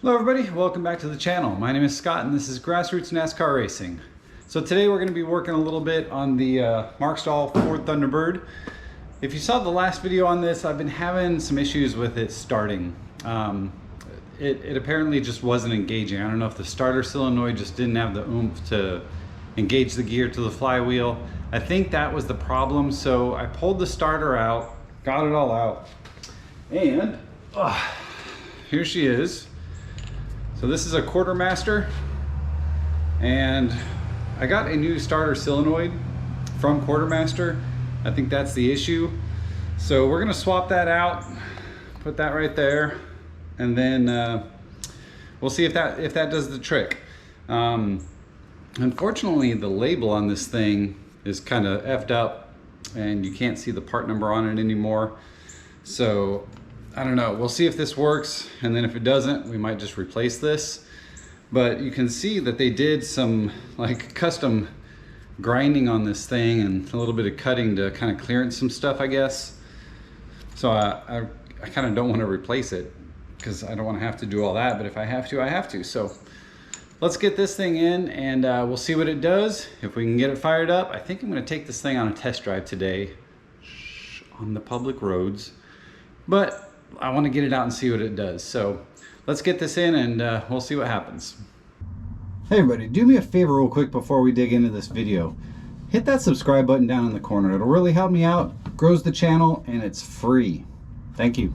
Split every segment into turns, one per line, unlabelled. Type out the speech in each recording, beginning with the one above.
Hello everybody, welcome back to the channel. My name is Scott and this is Grassroots NASCAR Racing. So today we're going to be working a little bit on the Markstall Ford Thunderbird. If you saw the last video on this, I've been having some issues with it starting. It apparently just wasn't engaging. I don't know if the starter solenoid just didn't have the oomph to engage the gear to the flywheel. I think that was the problem, so I pulled the starter out, got it all out, and here she is. So this is a quartermaster, and I got a new starter solenoid from Quartermaster. I think that's the issue. So we're gonna swap that out, put that right there, and then we'll see if that does the trick. Unfortunately, the label on this thing is kind of effed up, and you can't see the part number on it anymore. So I don't know, we'll see if this works, and then if it doesn't, we might just replace this. But you can see that they did some like custom grinding on this thing and a little bit of cutting to kind of clearance some stuff, I guess. So I kind of don't want to replace it because I don't want to have to do all that, but if I have to, I have to. So let's get this thing in and we'll see what it does. If we can get it fired up, I think I'm going to take this thing on a test drive today on the public roads. But I want to get it out and see what it does. So let's get this in and we'll see what happens. Hey everybody, do me a favor real quick before we dig into this video. Hit that subscribe button down in the corner. It'll really help me out, grows the channel, and it's free. Thank you.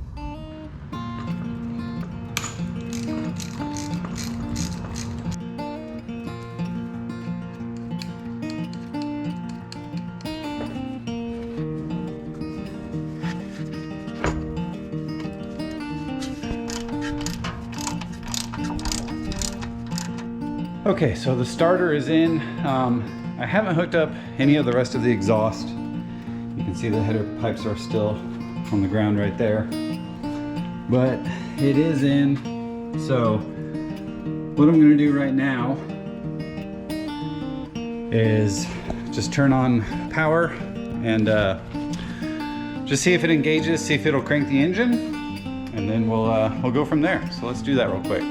Okay, so the starter is in. I haven't hooked up any of the rest of the exhaust. You can see the header pipes are still on the ground right there. But it is in. So what I'm gonna do right now is just turn on power and just see if it engages, see if it'll crank the engine, and then we'll go from there. So let's do that real quick.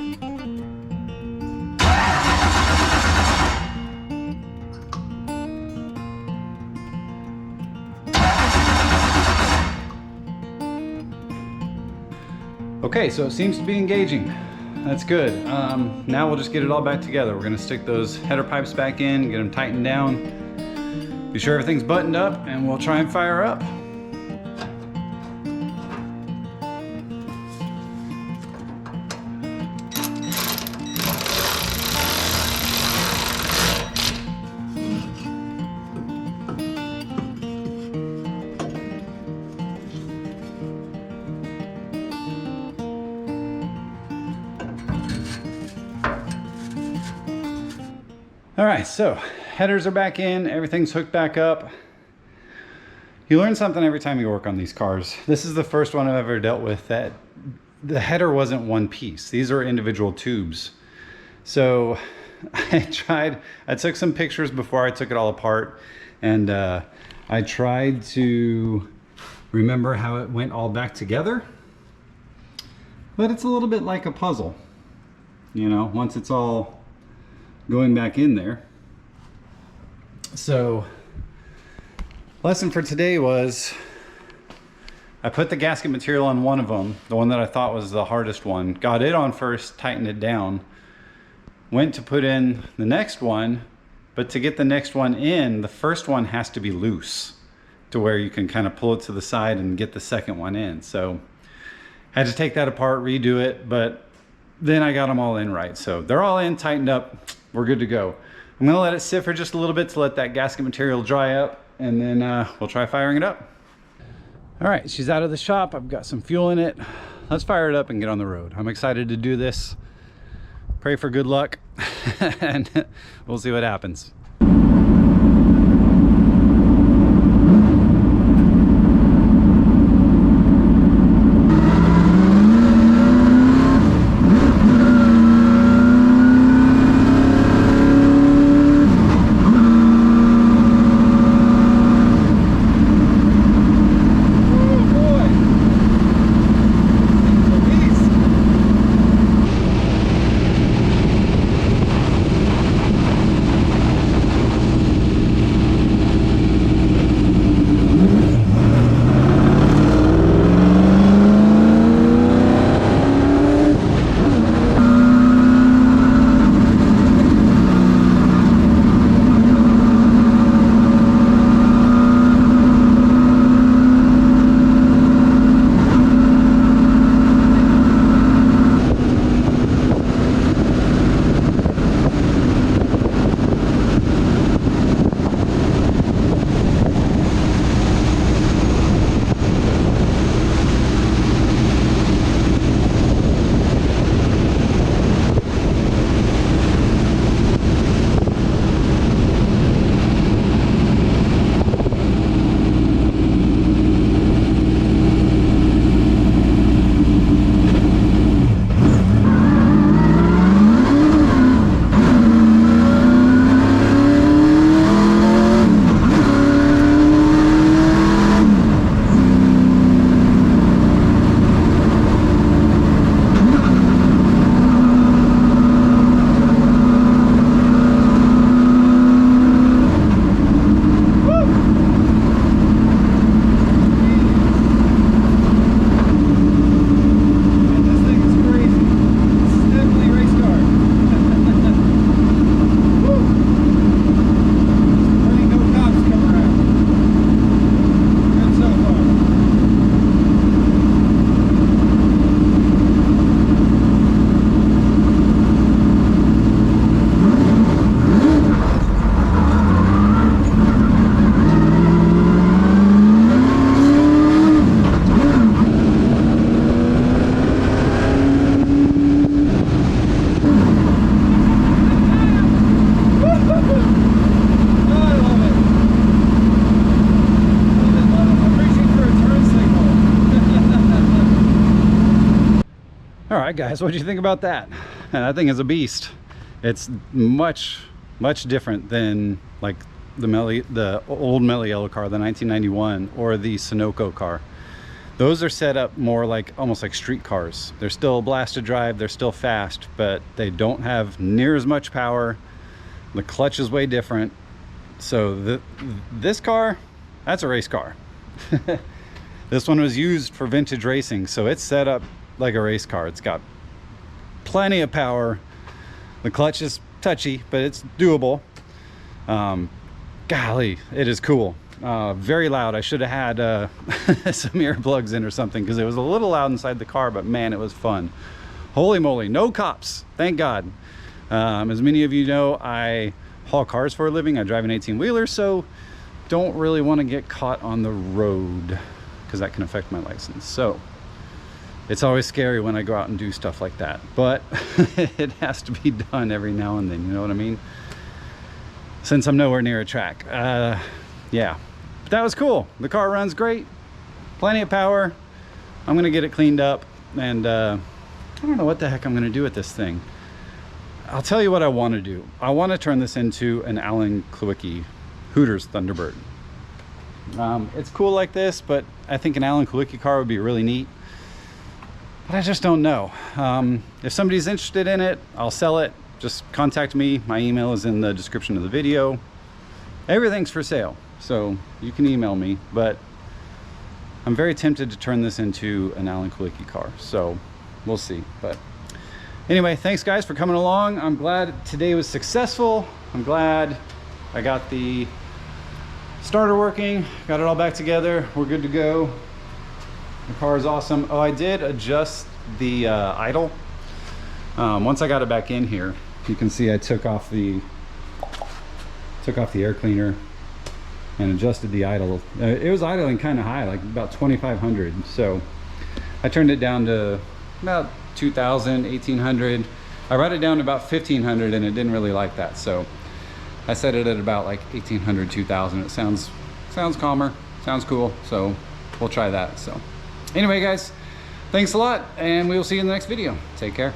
Okay, so it seems to be engaging. That's good. Now we'll just get it all back together. We're gonna stick those header pipes back in, get them tightened down, be sure everything's buttoned up, and we'll try and fire up. All right, so headers are back in, everything's hooked back up. You learn something every time you work on these cars. This is the first one I've ever dealt with that the header wasn't one piece. These are individual tubes. So I took some pictures before I took it all apart, and I tried to remember how it went all back together. But it's a little bit like a puzzle, you know, once it's all going back in there. So lesson for today was I put the gasket material on one of them, the one that I thought was the hardest one, got it on first, tightened it down, went to put in the next one, but to get the next one in, the first one has to be loose to where you can kind of pull it to the side and get the second one in. So had to take that apart, redo it, but then I got them all in right. So they're all in, tightened up, we're good to go. I'm gonna let it sit for just a little bit to let that gasket material dry up, and then we'll try firing it up. All right, she's out of the shop. I've got some fuel in it. Let's fire it up and get on the road. I'm excited to do this. Pray for good luck, and we'll see what happens. right, guys, what do you think about that? And that thing is a beast. It's much different than like the old Melly Yellow car, the 1991, or the Sunoco car. Those are set up more like almost like street cars. They're still blast to drive, they're still fast, but they don't have near as much power. The clutch is way different. So this car, that's a race car. This one was used for vintage racing, so it's set up like a race car. It's got plenty of power. The clutch is touchy, but it's doable. Golly, it is cool. Very loud. I should have had some earplugs in or something, because it was a little loud inside the car, but man, it was fun. Holy moly, no cops, thank God. As many of you know, I haul cars for a living. I drive an 18-wheeler, so don't really want to get caught on the road, because that can affect my license. So it's always scary when I go out and do stuff like that, but it has to be done every now and then, you know what I mean? Since I'm nowhere near a track. Yeah, but that was cool. The car runs great, plenty of power. I'm gonna get it cleaned up, and I don't know what the heck I'm gonna do with this thing. I'll tell you what I want to do. I want to turn this into an Alan Kulwicki Hooters Thunderbird. It's cool like this, but I think an Alan Kulwicki car would be really neat. But I just don't know. If somebody's interested in it, I'll sell it. Just contact me. My email is in the description of the video. Everything's for sale, so you can email me. But I'm very tempted to turn this into an Alan Kulwicki car, so we'll see. But anyway, thanks guys for coming along. I'm glad today was successful. I'm glad I got the starter working, got it all back together. We're good to go. The car is awesome. Oh, I did adjust the idle. Once I got it back in here, you can see I took off the air cleaner and adjusted the idle. It was idling kind of high, like about 2,500. So I turned it down to about 2,000, 1,800. I brought it down to about 1,500, and it didn't really like that. So I set it at about like 1,800, 2,000. It sounds calmer, sounds cool. So we'll try that. So anyway, guys, thanks a lot, and we will see you in the next video. Take care.